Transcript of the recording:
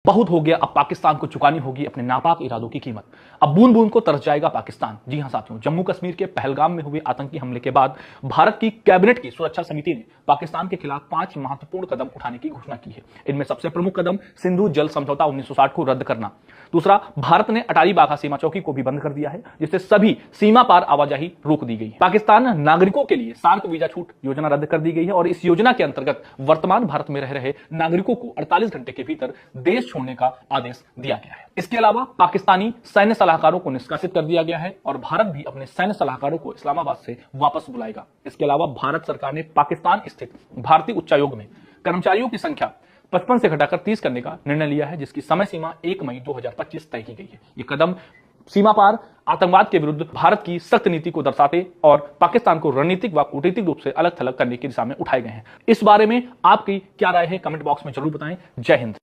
बहुत हो गया, अब पाकिस्तान को चुकानी होगी अपने नापाक इरादों की कीमत। अब बूंद बूंद को तरस जाएगा पाकिस्तान। जी हां साथियों, जम्मू कश्मीर के पहलगाम में हुए आतंकी हमले के बाद भारत की कैबिनेट की सुरक्षा समिति ने पाकिस्तान के खिलाफ 5 महत्वपूर्ण कदम उठाने की घोषणा की है। इनमें सबसे प्रमुख कदम सिंधु जल समझौता 1960 को रद्द करना। दूसरा, भारत ने अटारी बाघा सीमा चौकी को भी बंद कर दिया है, जिससे सभी सीमा पार आवाजाही रोक दी गई है। पाकिस्तान नागरिकों के लिए सार्क वीजा छूट योजना रद्द कर दी गई है और इस योजना के अंतर्गत वर्तमान भारत में रह रहे नागरिकों को 48 घंटे के भीतर देश छोड़ने का आदेश दिया गया है। इसके अलावा पाकिस्तानी सैन्य सलाहकारों को निष्कासित कर दिया गया है और भारत भी अपने सैन्य सलाहकारों को इस्लामाबाद से वापस बुलाएगा। इसके अलावा भारत सरकार ने पाकिस्तान स्थित भारतीय उच्चायोग में कर्मचारियों की संख्या 55 से घटाकर 30 करने का निर्णय लिया है, जिसकी समय सीमा 1 मई 2025 तय की गई है। ये कदम सीमा पार आतंकवाद के विरुद्ध भारत की सख्त नीति को दर्शाते और पाकिस्तान को रणनीतिक व कूटनीतिक रूप से अलग थलग करने की दिशा में उठाए गए हैं। इस बारे में आपकी क्या राय है, कमेंट बॉक्स में जरूर बताएं। जय हिंद।